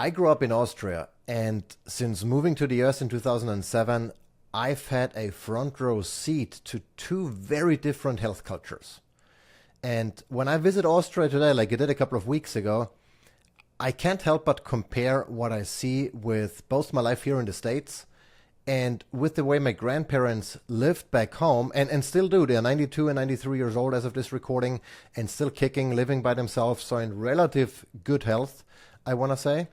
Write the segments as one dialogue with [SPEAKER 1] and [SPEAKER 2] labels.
[SPEAKER 1] I grew up in Austria, and since moving to the US in 2007, I've had a front row seat to two very different health cultures. And when I visit Austria today, like I did a couple of weeks ago, I can't help but compare what I see with both my life here in the States and with the way my grandparents lived back home and still do. They're 92 and 93 years old as of this recording and still kicking, living by themselves, so in relative good health, I want to say.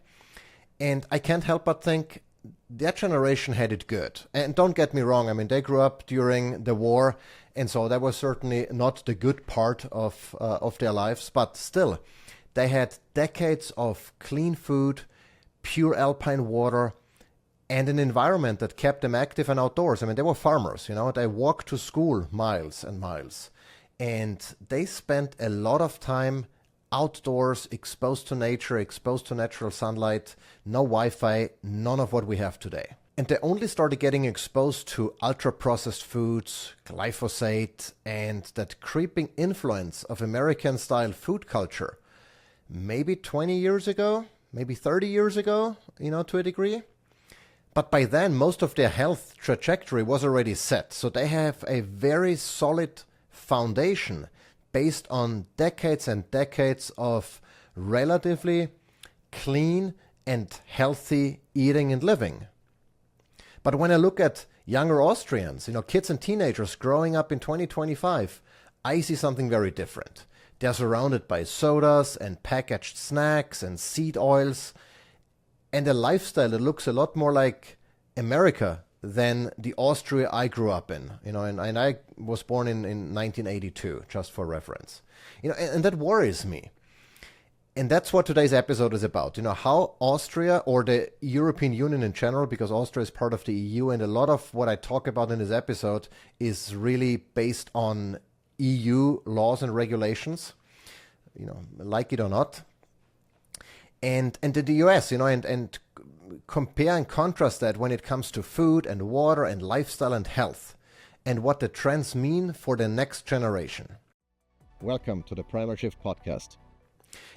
[SPEAKER 1] And I can't help but think that generation had it good. And don't get me wrong, I mean, they grew up during the war, and so that was certainly not the good part of their lives, but still, they had decades of clean food, pure alpine water, and an environment that kept them active and outdoors. I mean, they were farmers, they walked to school miles and miles, and they spent a lot of time outdoors, exposed to nature, exposed to natural sunlight, no Wi-Fi, none of what we have today. And they only started getting exposed to ultra-processed foods, glyphosate, and that creeping influence of American-style food culture maybe 20 years ago, maybe 30 years ago, to a degree. But by then, most of their health trajectory was already set. So they have a very solid foundation based on decades and decades of relatively clean and healthy eating and living. But when I look at younger Austrians, kids and teenagers growing up in 2025, I see something very different. They're surrounded by sodas and packaged snacks and seed oils and a lifestyle that looks a lot more like America than the Austria I grew up in, and I was born in 1982, just for reference. And that worries me. And that's what today's episode is about, how Austria, or the European Union in general, because Austria is part of the EU, and a lot of what I talk about in this episode is really based on EU laws and regulations, like it or not. And in the US, and compare and contrast that when it comes to food and water and lifestyle and health, and what the trends mean for the next generation.
[SPEAKER 2] Welcome to the Primal Shift podcast.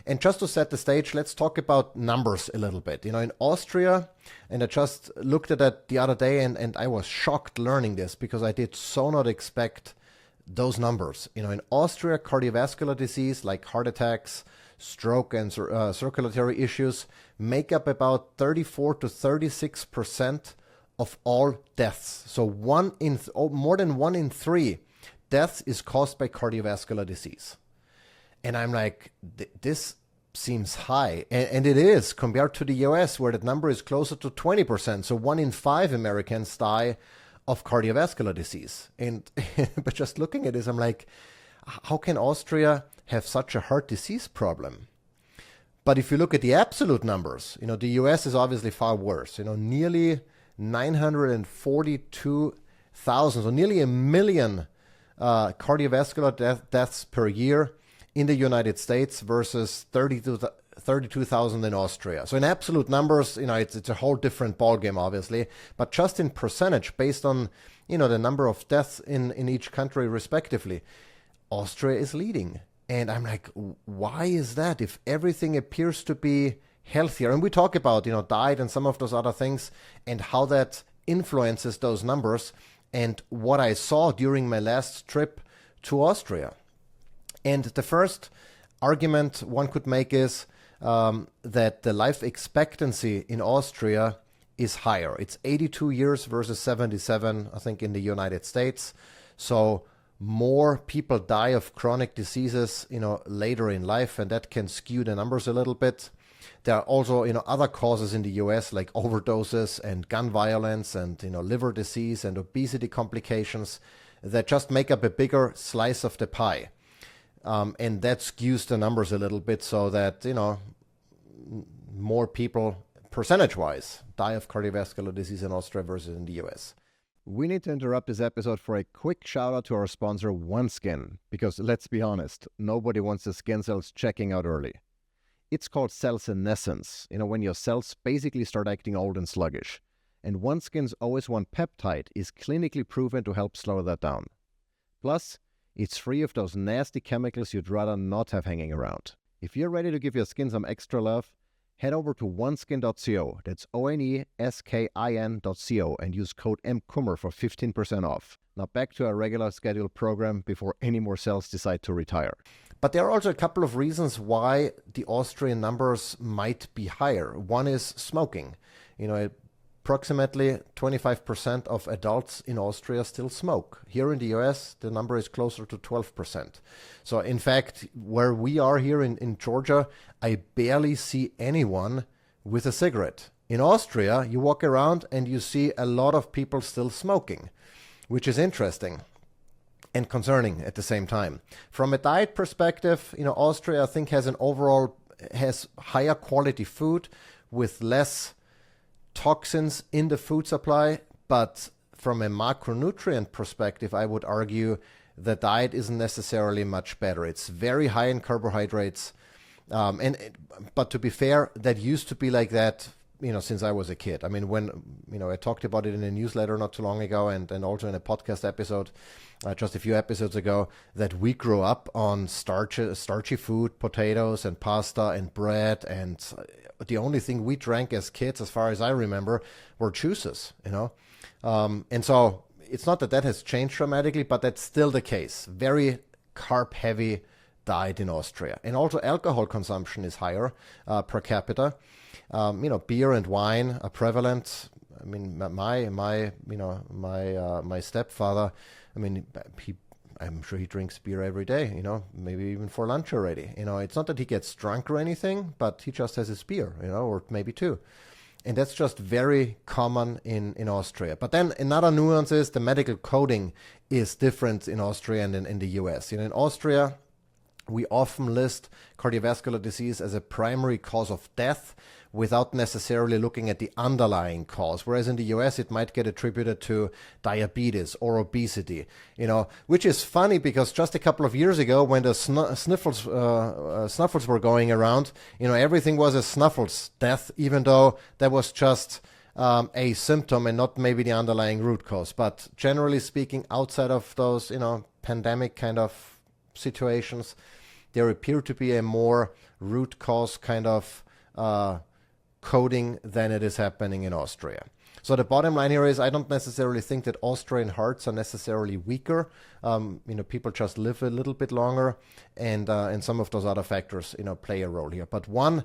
[SPEAKER 1] And just to set the stage, let's talk about numbers a little bit. In Austria, and I just looked at that the other day, and I was shocked learning this because I did so not expect those numbers. In Austria, cardiovascular disease like heart attacks, stroke, and circulatory issues make up about 34 to 36% of all deaths. So more than 1 in 3 deaths is caused by cardiovascular disease. And I'm like, this seems high. And it is compared to the US, where that number is closer to 20%. So 1 in 5 Americans die of cardiovascular disease. And but just looking at this, I'm like, how can Austria have such a heart disease problem? But if you look at the absolute numbers, the US is obviously far worse. Nearly 942,000, so nearly 1 million cardiovascular deaths per year in the United States versus 32,000 in Austria. So in absolute numbers, it's a whole different ballgame, obviously. But just in percentage, based on, the number of deaths in each country respectively, Austria is leading. And I'm like, why is that if everything appears to be healthier? And we talk about, diet and some of those other things and how that influences those numbers and what I saw during my last trip to Austria. And the first argument one could make is that the life expectancy in Austria is higher. It's 82 years versus 77, I think, in the United States. So more people die of chronic diseases, later in life, and that can skew the numbers a little bit. There are also, other causes in the US like overdoses and gun violence and, liver disease and obesity complications that just make up a bigger slice of the pie. And that skews the numbers a little bit so that, more people, percentage-wise, die of cardiovascular disease in Austria versus in the US.
[SPEAKER 2] We need to interrupt this episode for a quick shout out to our sponsor, OneSkin, because let's be honest, nobody wants the skin cells checking out early. It's called cell senescence, when your cells basically start acting old and sluggish. And OneSkin's OS1 peptide is clinically proven to help slow that down. Plus, it's free of those nasty chemicals you'd rather not have hanging around. If you're ready to give your skin some extra love, Head over to oneskin.co, that's oneskin.co, and use code MKUMMER for 15% off. Now back to our regular scheduled program before any more cells decide to retire.
[SPEAKER 1] But there are also a couple of reasons why the Austrian numbers might be higher. One is smoking. Approximately 25% of adults in Austria still smoke. Here in the US, the number is closer to 12%. So in fact, where we are here in Georgia, I barely see anyone with a cigarette. In Austria, you walk around and you see a lot of people still smoking, which is interesting and concerning at the same time. From a diet perspective, Austria, I think, has higher quality food with less toxins in the food supply, but from a macronutrient perspective, I would argue the diet isn't necessarily much better. It's very high in carbohydrates, but to be fair, that used to be like that, since I was a kid. I mean, when I talked about it in a newsletter not too long ago, and also in a podcast episode just a few episodes ago, that we grew up on starchy food, potatoes and pasta and bread, and the only thing we drank as kids, as far as I remember, were juices, and so it's not that has changed dramatically, but that's still the case. Very carb-heavy diet in Austria. And also alcohol consumption is higher per capita. Beer and wine are prevalent. I mean, my stepfather, I'm sure he drinks beer every day, maybe even for lunch already. It's not that he gets drunk or anything, but he just has his beer, or maybe two. And that's just very common in Austria. But then another nuance is the medical coding is different in Austria and in the US. In Austria, we often list cardiovascular disease as a primary cause of death without necessarily looking at the underlying cause. Whereas in the US, it might get attributed to diabetes or obesity, which is funny because just a couple of years ago when the snuffles were going around, everything was a snuffles death, even though that was just a symptom and not maybe the underlying root cause. But generally speaking, outside of those, pandemic kind of situations, there appear to be a more root cause kind of coding than it is happening in Austria. So the bottom line here is I don't necessarily think that Austrian hearts are necessarily weaker. People just live a little bit longer, and some of those other factors, play a role here. But one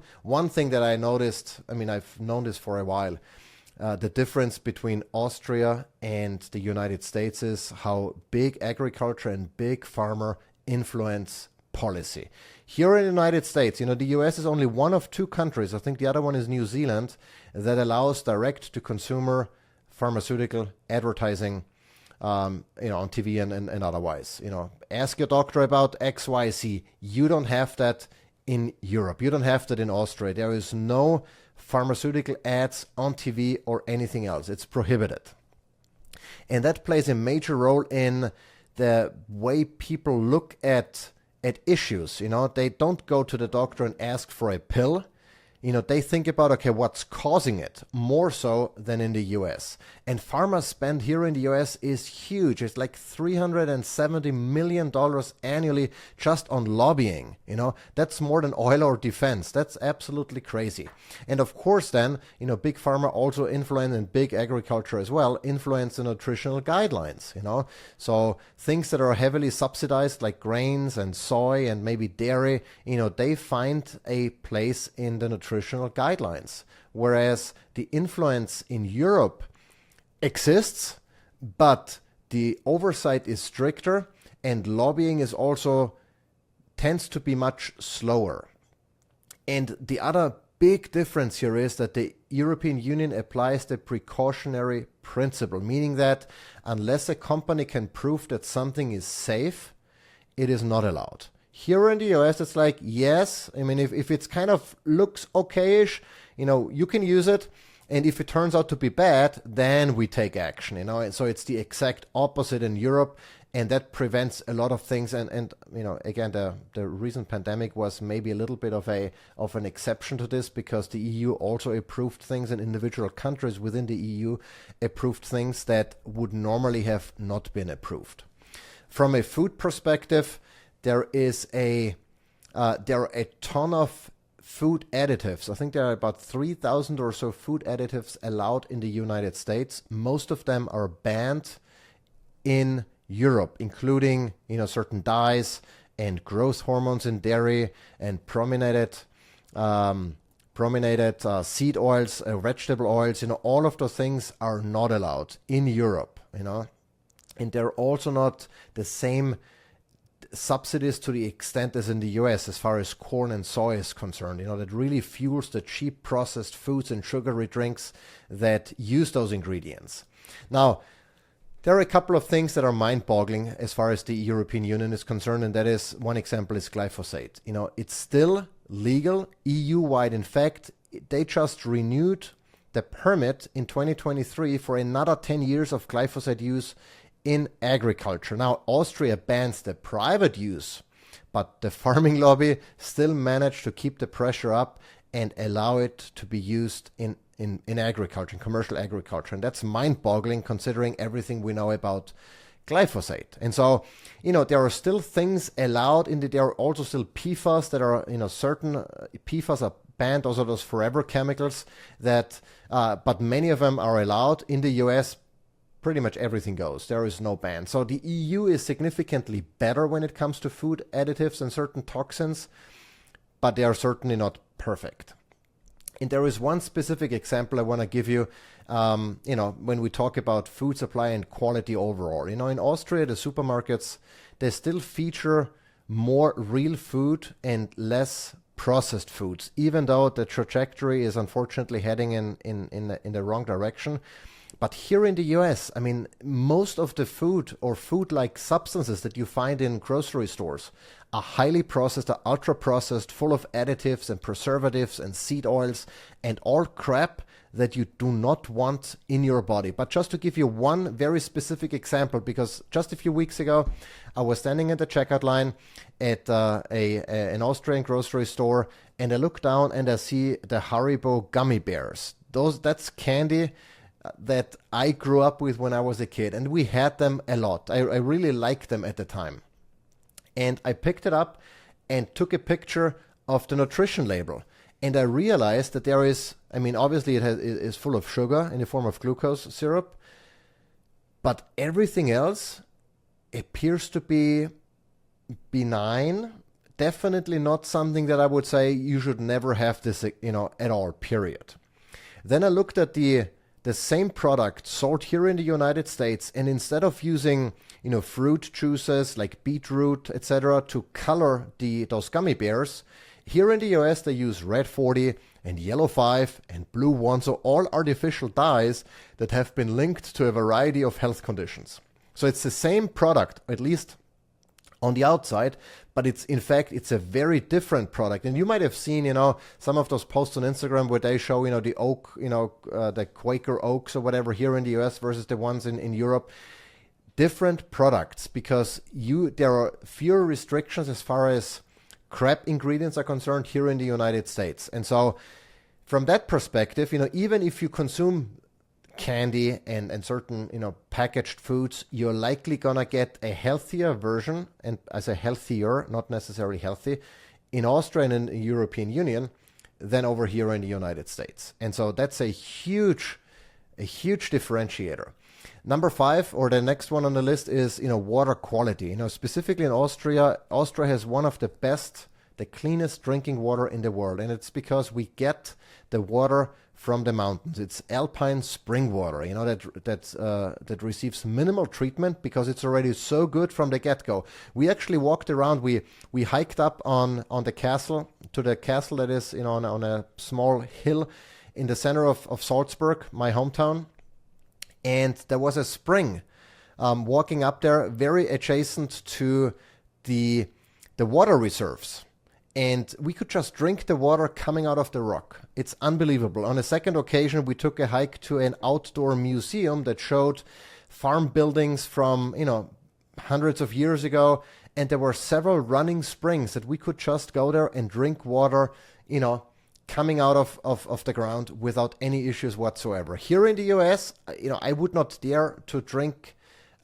[SPEAKER 1] thing that I noticed, I've known this for a while, the difference between Austria and the United States is how big agriculture and big farmer influence policy. Here in the United States, the US is only one of two countries, I think the other one is New Zealand, that allows direct-to-consumer pharmaceutical advertising, on TV and otherwise. Ask your doctor about XYZ. You don't have that in Europe. You don't have that in Austria. There is no pharmaceutical ads on TV or anything else. It's prohibited. And that plays a major role in the way people look at issues. They don't go to the doctor and ask for a pill. They think about, okay, what's causing it, more so than in the US. And pharma spend here in the US is huge. It's like $370 million annually just on lobbying. That's more than oil or defense. That's absolutely crazy. And of course then, big pharma also influence, and big agriculture as well, influence the nutritional guidelines. So things that are heavily subsidized like grains and soy and maybe dairy, they find a place in the nutritional guidelines, whereas the influence in Europe exists, but the oversight is stricter and lobbying is also tends to be much slower. And the other big difference here is that the European Union applies the precautionary principle, meaning that unless a company can prove that something is safe, it is not allowed. Here in the US, it's like, yes, if it's kind of looks okayish, you can use it. And if it turns out to be bad, then we take action, And so it's the exact opposite in Europe. And that prevents a lot of things. And again, the recent pandemic was maybe a little bit of an exception to this, because the EU also approved things, and individual countries within the EU approved things that would normally have not been approved. From a food perspective, there are a ton of food additives. I think there are about 3,000 or so food additives allowed in the United States. Most of them are banned in Europe, including, certain dyes and growth hormones in dairy and brominated seed oils, vegetable oils. All of those things are not allowed in Europe. And they're also not the same subsidies to the extent as in the US as far as corn and soy is concerned. That really fuels the cheap processed foods and sugary drinks that use those ingredients. Now, there are a couple of things that are mind-boggling as far as the European Union is concerned, and that is, one example is glyphosate. It's still legal EU-wide. In fact, they just renewed the permit in 2023 for another 10 years of glyphosate use in agriculture. Now, Austria bans the private use, but the farming lobby still managed to keep the pressure up and allow it to be used in agriculture, in commercial agriculture. And that's mind-boggling considering everything we know about glyphosate. And so, there are still things allowed there are also still PFAS that are, certain PFAS are banned, those are those forever chemicals that, but many of them are allowed. In the US, pretty much everything goes. There is no ban. So the EU is significantly better when it comes to food additives and certain toxins, but they are certainly not perfect. And there is one specific example I want to give you, when we talk about food supply and quality overall. In Austria, the supermarkets, they still feature more real food and less processed foods, even though the trajectory is unfortunately heading in the wrong direction. But here in the US, most of the food or food-like substances that you find in grocery stores are highly processed, are ultra-processed, full of additives and preservatives and seed oils and all crap that you do not want in your body. But just to give you one very specific example, because just a few weeks ago, I was standing at the checkout line at an Austrian grocery store, and I look down and I see the Haribo gummy bears. That's candy that I grew up with when I was a kid, and we had them a lot. I really liked them at the time. And I picked it up and took a picture of the nutrition label. And I realized that there is, obviously it is full of sugar in the form of glucose syrup, but everything else appears to be benign. Definitely not something that I would say you should never have this, at all, period. Then I looked at the same product sold here in the United States, and instead of using, fruit juices like beetroot, etc., to color those gummy bears, here in the US they use red 40 and yellow 5 and blue 1, so all artificial dyes that have been linked to a variety of health conditions. So it's the same product, at least on the outside, but it's a very different product. And you might have seen, some of those posts on Instagram where they show, the oak, the Quaker oaks or whatever here in the US versus the ones in Europe. Different products, because there are fewer restrictions as far as crap ingredients are concerned here in the United States. And so from that perspective, even if you consume candy and certain, packaged foods, you're likely gonna get a healthier version, and as a healthier, not necessarily healthy, in Austria and in the European Union than over here in the United States. And so that's a huge differentiator. Number 5, or the next one on the list, is, water quality. Specifically in Austria has one of the best, the cleanest drinking water in the world. And it's because we get the water from the mountains. It's alpine spring water, that receives minimal treatment because it's already so good from the get-go. We actually walked around, we hiked up on the castle, to the castle that is, on a small hill in the center of Salzburg, my hometown. And there was a spring walking up there, very adjacent to the water reserves. And we could just drink the water coming out of the rock. It's unbelievable. On a second occasion, we took a hike to an outdoor museum that showed farm buildings from, hundreds of years ago. And there were several running springs that we could just go there and drink water, coming out of the ground without any issues whatsoever. Here in the US, I would not dare to drink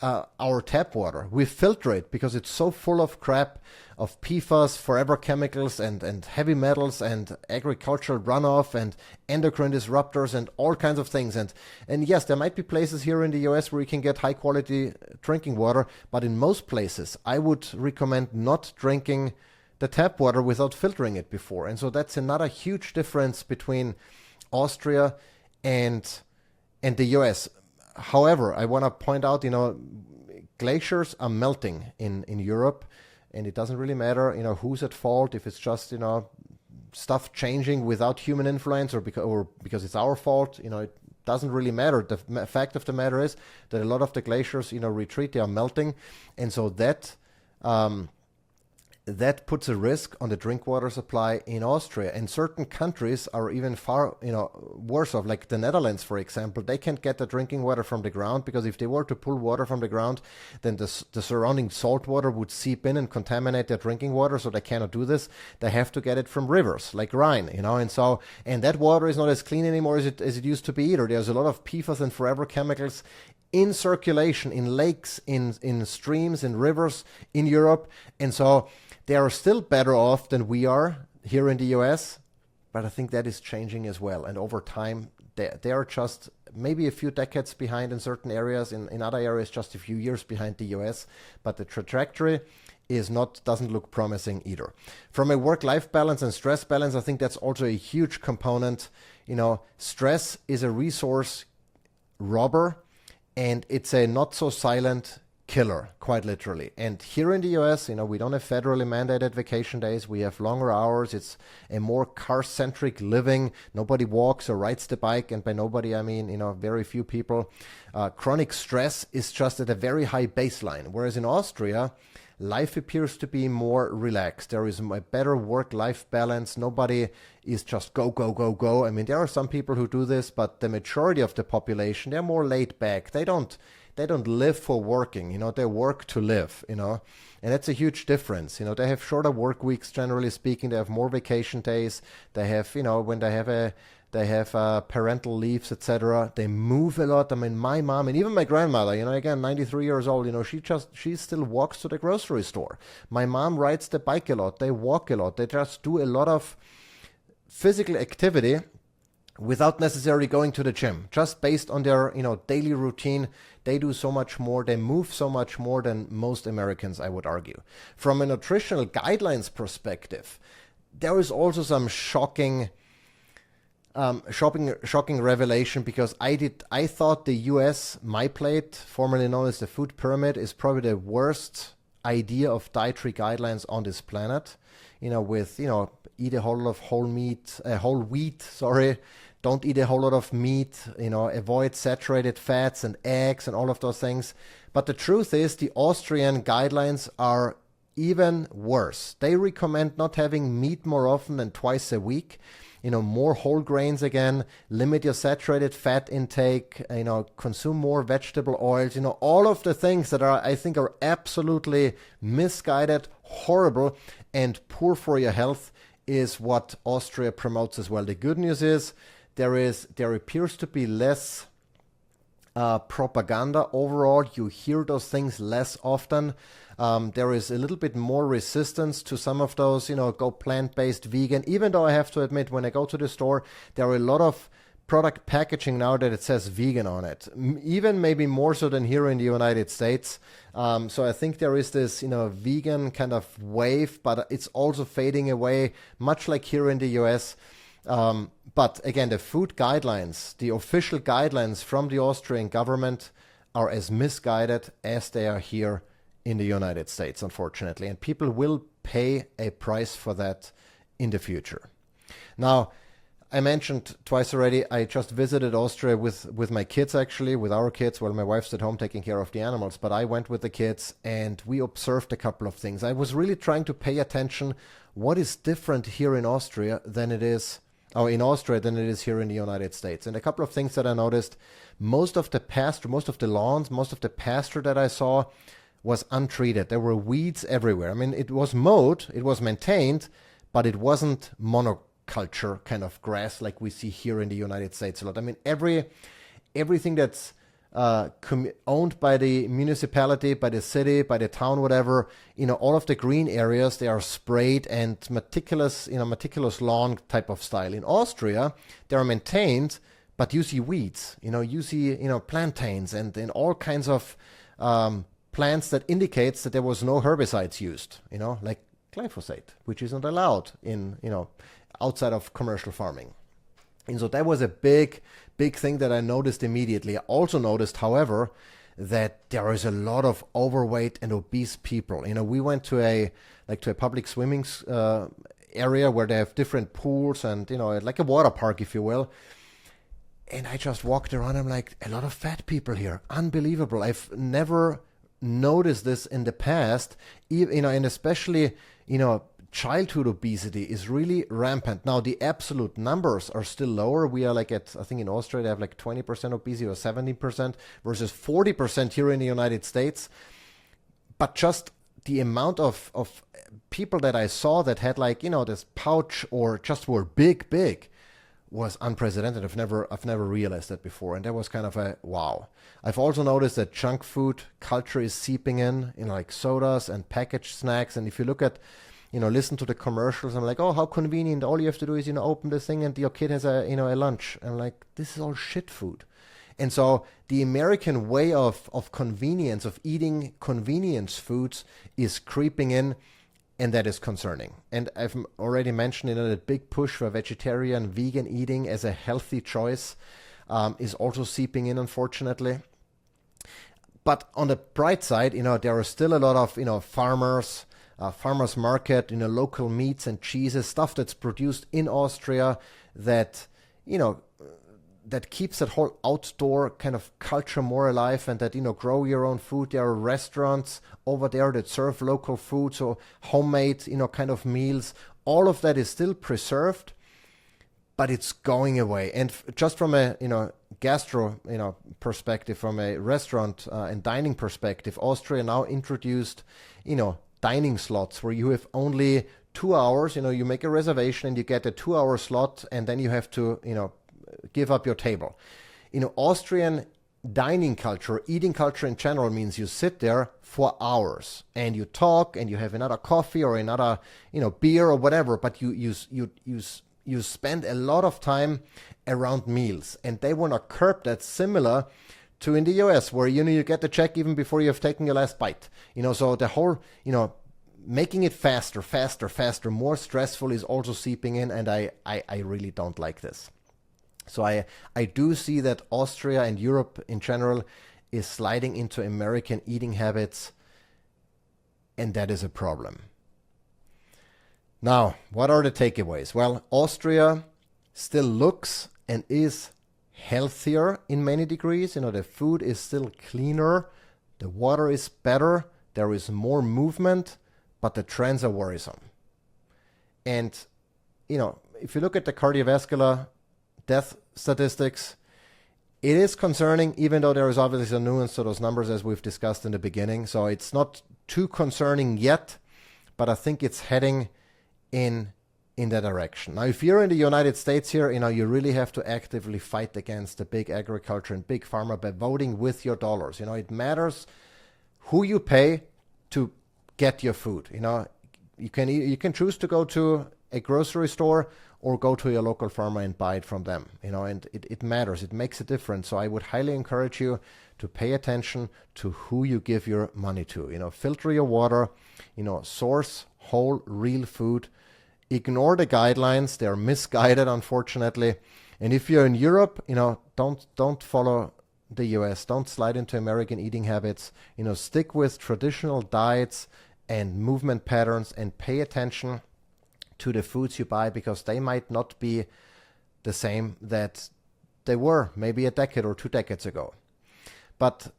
[SPEAKER 1] our tap water. We filter it because it's so full of crap, of PFAS, forever chemicals, and heavy metals, and agricultural runoff, and endocrine disruptors, and all kinds of things. And yes, there might be places here in the US where you can get high quality drinking water, but in most places, I would recommend not drinking the tap water without filtering it before. And so that's another huge difference between Austria and the US. However, I want to point out, glaciers are melting in Europe, and it doesn't really matter, who's at fault, if it's just, stuff changing without human influence or because it's our fault, it doesn't really matter. The fact of the matter is that a lot of the glaciers, retreat, they are melting. And so that puts a risk on the drink water supply in Austria. And certain countries are even far, worse off. Like the Netherlands, for example, they can't get the drinking water from the ground because if they were to pull water from the ground, then the surrounding salt water would seep in and contaminate their drinking water. So they cannot do this. They have to get it from rivers like Rhine, and that water is not as clean anymore as it used to be either. There's a lot of PFAS and forever chemicals in circulation, in lakes, in streams, in rivers in Europe. And so they are still better off than we are here in the US, but I think that is changing as well. And over time, they are just maybe a few decades behind in certain areas, in other areas just a few years behind the US, but the trajectory doesn't look promising either. From a work-life balance and stress balance, I think that's also a huge component. Stress is a resource robber, and it's a not so silent killer, quite literally. And here in the US, we don't have federally mandated vacation days. We have longer hours. It's a more car-centric living. Nobody walks or rides the bike. And by nobody, I mean, very few people. Chronic stress is just at a very high baseline. Whereas in Austria, life appears to be more relaxed. There is a better work-life balance. Nobody is just go, go, go, go. I mean, there are some people who do this, but the majority of the population, they're more laid back. They don't live for working, they work to live, and that's a huge difference. They have shorter work weeks, generally speaking. They have more vacation days. They have, when they have parental leaves, etc. They move a lot. I mean, my mom and even my grandmother, again, 93 years old, she still walks to the grocery store. My mom rides the bike a lot. They walk a lot. They just do a lot of physical activity without necessarily going to the gym, just based on their daily routine. They do so much more, they move so much more than most Americans, I would argue. From a nutritional guidelines perspective, there is also some shocking revelation, because I thought the US My Plate, formerly known as the food pyramid, is probably the worst idea of dietary guidelines on this planet. With eat a whole lot of whole wheat, don't eat a whole lot of meat, avoid saturated fats and eggs and all of those things. But the truth is, the Austrian guidelines are even worse. They recommend not having meat more often than twice a week. More whole grains again, limit your saturated fat intake, consume more vegetable oils, all of the things that I think are absolutely misguided, horrible, and poor for your health is what Austria promotes as well. The good news is there appears to be less propaganda overall. You hear those things less often. There is a little bit more resistance to some of those, go plant-based, vegan, even though I have to admit, when I go to the store, there are a lot of product packaging now that it says vegan on it, even maybe more so than here in the United States. So I think there is this, vegan kind of wave, but it's also fading away, much like here in the US. But again, the food guidelines, the official guidelines from the Austrian government are as misguided as they are here in the United States, unfortunately. And people will pay a price for that in the future. Now, I mentioned twice already, I just visited Austria with my kids, actually, with our kids. Well, my wife's at home taking care of the animals, but I went with the kids and we observed a couple of things. I was really trying to pay attention what is different here in Austria than it is, or in Austria than it is here in the United States. And a couple of things that I noticed, most of the pasture, most of the lawns, most of the pasture that I saw was untreated. There were weeds everywhere. I mean, it was mowed, it was maintained, but it wasn't monoculture kind of grass like we see here in the United States a lot. I mean, everything that's owned by the municipality, by the city, by the town, whatever. All of the green areas, they are sprayed and meticulous lawn type of style. In Austria, they are maintained, but you see weeds. You see plantains and all kinds of plants that indicates that there was no herbicides used. Like glyphosate, which isn't allowed in outside of commercial farming. And so that was a big thing that I noticed immediately. I also noticed, however, that there is a lot of overweight and obese people. We went to a public swimming area where they have different pools and, like a water park, if you will. And I just walked around. I'm like, a lot of fat people here. Unbelievable. I've never noticed this in the past, and especially, childhood obesity is really rampant. Now, the absolute numbers are still lower. We are I think in Austria, they have 20% obesity or 17% versus 40% here in the United States. But just the amount of people that I saw that had this pouch or just were big was unprecedented. I've never realized that before. And that was kind of a wow. I've also noticed that junk food culture is seeping in sodas and packaged snacks. And if you look at listen to the commercials. I'm like, oh, how convenient. All you have to do is, open the thing and your kid has a lunch. I'm like, this is all shit food. And so the American way of convenience, of eating convenience foods is creeping in, and that is concerning. And I've already mentioned, the big push for vegetarian, vegan eating as a healthy choice is also seeping in, unfortunately. But on the bright side, there are still a lot of, farmers market, local meats and cheeses, stuff that's produced in Austria that, that keeps that whole outdoor kind of culture more alive, and that, grow your own food. There are restaurants over there that serve local food, so homemade, kind of meals. All of that is still preserved, but it's going away. And just from a, gastro, perspective, from a restaurant and dining perspective, Austria now introduced, dining slots where you have only 2 hours. You make a reservation and you get a 2-hour slot, and then you have to, give up your table. Austrian dining culture, eating culture in general, means you sit there for hours and you talk and you have another coffee or another, beer or whatever, but you spend a lot of time around meals, and they want to curb that, similar to in the US, where you get the check even before you have taken your last bite. So the whole making it faster, more stressful is also seeping in, and I really don't like this. So I do see that Austria and Europe in general is sliding into American eating habits, and that is a problem. Now, what are the takeaways? Well, Austria still looks and is healthier in many degrees. The food is still cleaner, the water is better, there is more movement, but the trends are worrisome. And, if you look at the cardiovascular death statistics, it is concerning, even though there is obviously some nuance to those numbers, as we've discussed in the beginning. So it's not too concerning yet, but I think it's heading in that direction. Now, if you're in the United States here, you really have to actively fight against the big agriculture and big pharma by voting with your dollars. It matters who you pay to get your food. You can choose to go to a grocery store or go to your local farmer and buy it from them. And it matters. It makes a difference. So I would highly encourage you to pay attention to who you give your money to. Filter your water. Source whole, real food. Ignore the guidelines. They're misguided, unfortunately. And if you're in Europe, don't follow the US. Don't slide into American eating habits. Stick with traditional diets and movement patterns, and pay attention to the foods you buy, because they might not be the same that they were maybe a decade or 2 decades ago. But,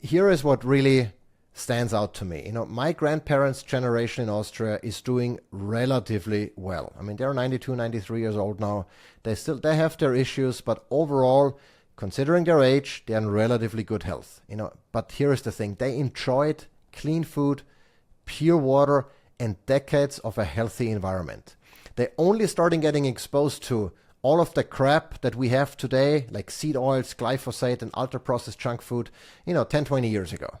[SPEAKER 1] here is what really stands out to me. My grandparents' generation in Austria is doing relatively well. I mean, they're 92, 93 years old now. They have their issues, but overall, considering their age, they're in relatively good health. But here is the thing. They enjoyed clean food, pure water, and decades of a healthy environment. They only started getting exposed to all of the crap that we have today, like seed oils, glyphosate, and ultra-processed junk food, 10, 20 years ago.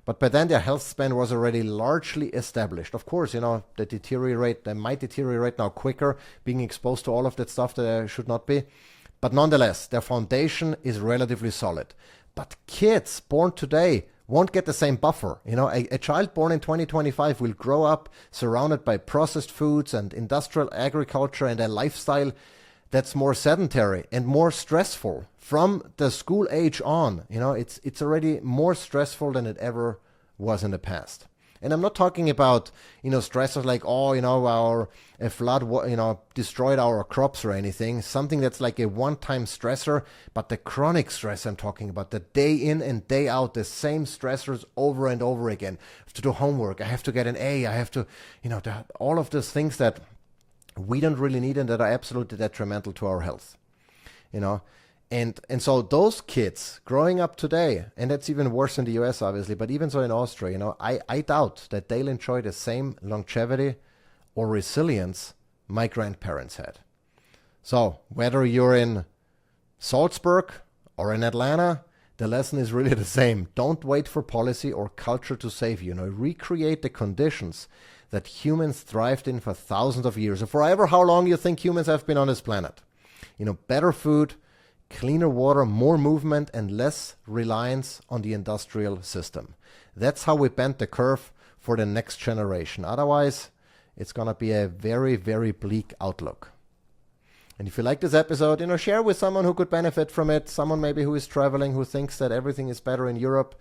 [SPEAKER 1] But by then, their health span was already largely established. Of course, they might deteriorate now quicker, being exposed to all of that stuff that they should not be. But nonetheless, their foundation is relatively solid. But kids born today won't get the same buffer. A child born in 2025 will grow up surrounded by processed foods and industrial agriculture and a lifestyle that's more sedentary and more stressful from the school age on. It's already more stressful than it ever was in the past. And I'm not talking about, stressors like, a flood, destroyed our crops or anything, something that's like a one-time stressor, but the chronic stress I'm talking about, the day in and day out, the same stressors over and over again. I have to do homework, I have to get an A, I have to, all of those things that we don't really need and that are absolutely detrimental to our health, And so those kids growing up today, and that's even worse in the US, obviously, but even so in Austria, I doubt that they'll enjoy the same longevity or resilience my grandparents had. So whether you're in Salzburg or in Atlanta, the lesson is really the same. Don't wait for policy or culture to save you. Recreate the conditions that humans thrived in for thousands of years, or forever how long you think humans have been on this planet. Better food, cleaner water, more movement, and less reliance on the industrial system. That's how we bend the curve for the next generation. Otherwise, it's going to be a very, very bleak outlook. And if you like this episode, share with someone who could benefit from it, someone maybe who is traveling, who thinks that everything is better in Europe,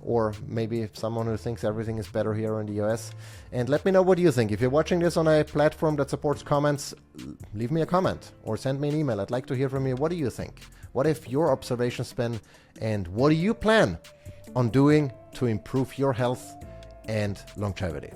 [SPEAKER 1] or maybe someone who thinks everything is better here in the US. And let me know what you think. If you're watching this on a platform that supports comments, leave me a comment or send me an email. I'd like to hear from you. What do you think? What have your observations been? And what do you plan on doing to improve your health and longevity?